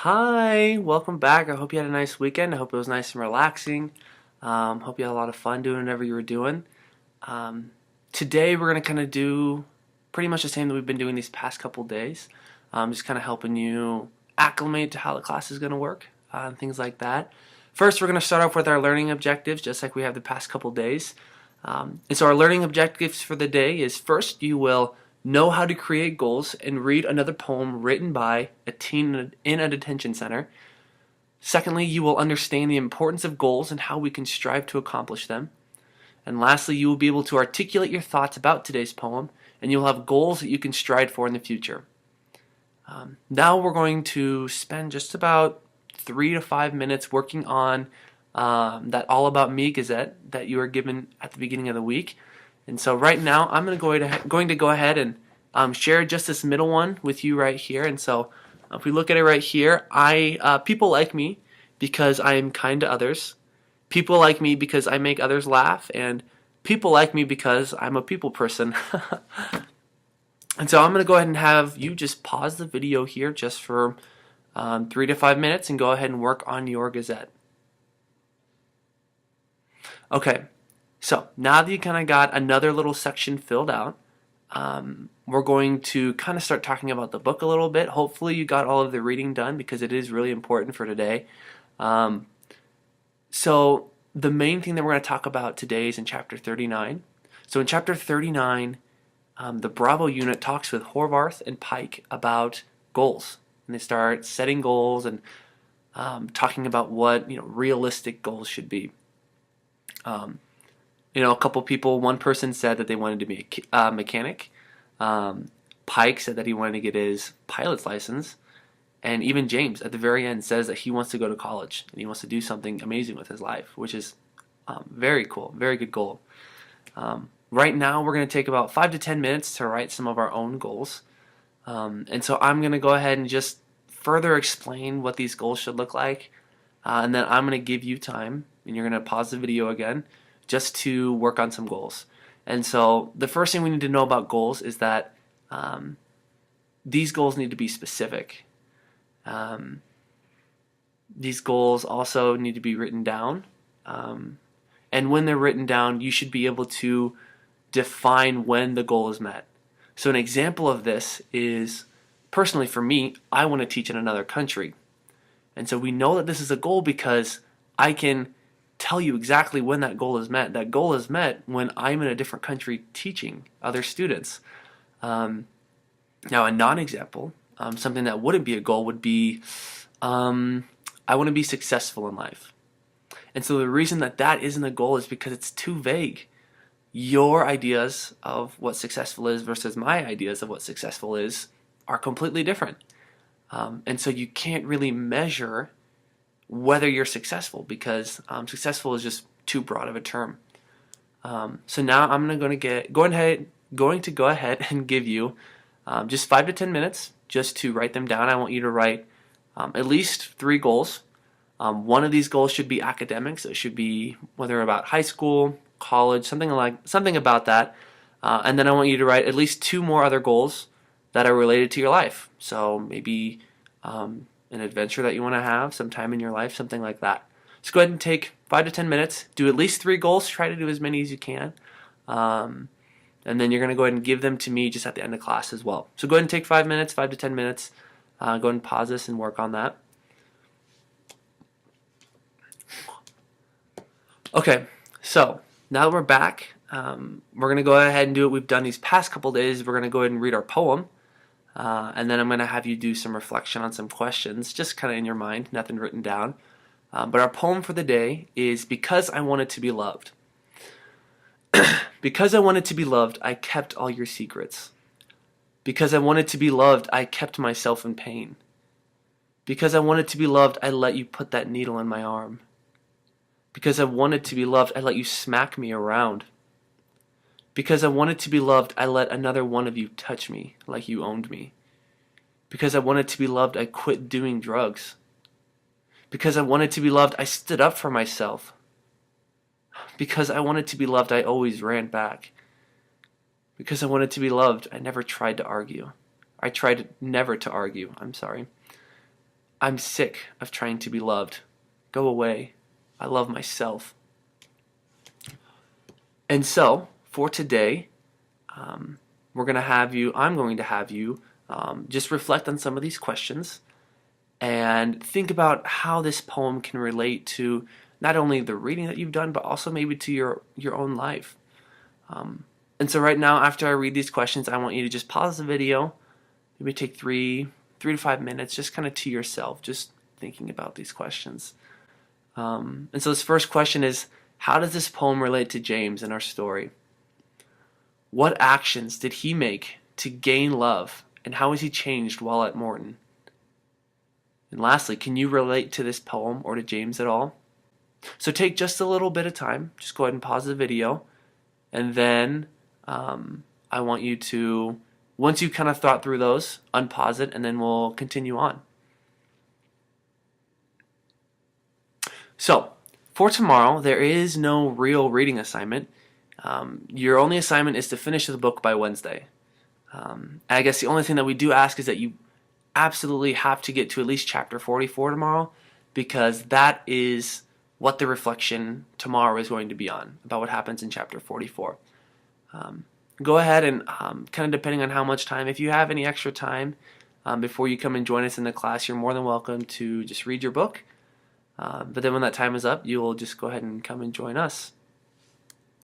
Hi, welcome back. I hope you had a nice weekend. I hope it was nice and relaxing. Hope you had a lot of fun doing whatever you were doing. Um, Today we're going to kind of do pretty much the same that we've been doing these past couple days. Just kind of helping you acclimate to how the class is going to work and things like that. First, we're going to start off with our learning objectives, just like we have the past couple days. And so our learning objectives for the day is first, you will know how to create goals and read another poem written by a teen in a detention center. Secondly, you will understand the importance of goals and how we can strive to accomplish them. And lastly, you will be able to articulate your thoughts about today's poem, and you'll have goals that you can strive for in the future. Now we're going to spend just about 3 to 5 minutes working on that All About Me Gazette that you were given at the beginning of the week. And so right now I'm going to go ahead and share just this middle one with you right here. And so if we look at it right here, people like me because I am kind to others. People like me because I make others laugh, and people like me because I'm a people person. And so I'm going to go ahead and have you just pause the video here just for 3 to 5 minutes and go ahead and work on your Gazette. Okay, so now that you kind of got another little section filled out, we're going to kind of start talking about the book a little bit. Hopefully you got all of the reading done because it is really important for today. So the main thing that we're going to talk about today is in chapter 39. So in chapter 39, the Bravo unit talks with Horvath and Pike about goals. And they start setting goals and talking about what realistic goals should be. A couple people, one person said that they wanted to be a mechanic. Pike said that he wanted to get his pilot's license. And even James, at the very end, says that he wants to go to college and he wants to do something amazing with his life, which is very cool, very good goal. Right now, we're going to take about 5 to 10 minutes to write some of our own goals. And so I'm going to go ahead and just further explain what these goals should look like. And then I'm going to give you time, and you're going to pause the video again, just to work on some goals. And so the first thing we need to know about goals is that these goals need to be specific. These goals also need to be written down. And when they're written down, you should be able to define when the goal is met. So an example of this is, personally for me, I want to teach in another country. And so we know that this is a goal because I can tell you exactly when that goal is met. That goal is met when I'm in a different country teaching other students. Now a non-example, something that wouldn't be a goal would be, I want to be successful in life. And so the reason that that isn't a goal is because it's too vague. Your ideas of what successful is versus my ideas of what successful is are completely different. And so you can't really measure whether you're successful because successful is just too broad of a term. So now I'm going to go ahead and give you just 5 to 10 minutes just to write them down. I want you to write at least 3 goals. One of these goals should be academics. It should be whether about high school, college, something about that. And then I want you to write at least 2 more other goals that are related to your life. So maybe an adventure that you want to have sometime in your life, something like that. So go ahead and take 5 to 10 minutes, do at least 3 goals, try to do as many as you can. And then you're going to go ahead and give them to me just at the end of class as well. So go ahead and take 5 to 10 minutes, go ahead and pause this and work on that. Okay, so now that we're back, we're going to go ahead and do what we've done these past couple days. We're going to go ahead and read our poem. And then I'm going to have you do some reflection on some questions, just kind of in your mind, nothing written down. But our poem for the day is Because I Wanted to Be Loved. Because I wanted to be loved, I kept all your secrets. Because I wanted to be loved, I kept myself in pain. Because I wanted to be loved, I let you put that needle in my arm. Because I wanted to be loved, I let you smack me around. Because I wanted to be loved, I let another one of you touch me like you owned me. Because I wanted to be loved, I quit doing drugs. Because I wanted to be loved, I stood up for myself. Because I wanted to be loved, I always ran back. Because I wanted to be loved, I never tried to argue. I tried never to argue, I'm sorry. I'm sick of trying to be loved. Go away. I love myself. And so, for today, I'm going to have you just reflect on some of these questions and think about how this poem can relate to not only the reading that you've done, but also maybe to your own life. And so right now, after I read these questions, I want you to just pause the video, maybe take 3 to 5 minutes, just kind of to yourself, just thinking about these questions. And so this first question is, how does this poem relate to James in our story? What actions did he make to gain love, and how was he changed while at Morton? And lastly, can you relate to this poem or to James at all? So take just a little bit of time, just go ahead and pause the video, and then I want you to, once you've kind of thought through those, unpause it, and then we'll continue on. So, for tomorrow, there is no real reading assignment. Your only assignment is to finish the book by Wednesday. And I guess the only thing that we do ask is that you absolutely have to get to at least chapter 44 tomorrow, because that is what the reflection tomorrow is going to be on, about what happens in chapter 44. Go ahead and kind of depending on how much time, if you have any extra time before you come and join us in the class, you're more than welcome to just read your book. But then when that time is up, you'll just go ahead and come and join us.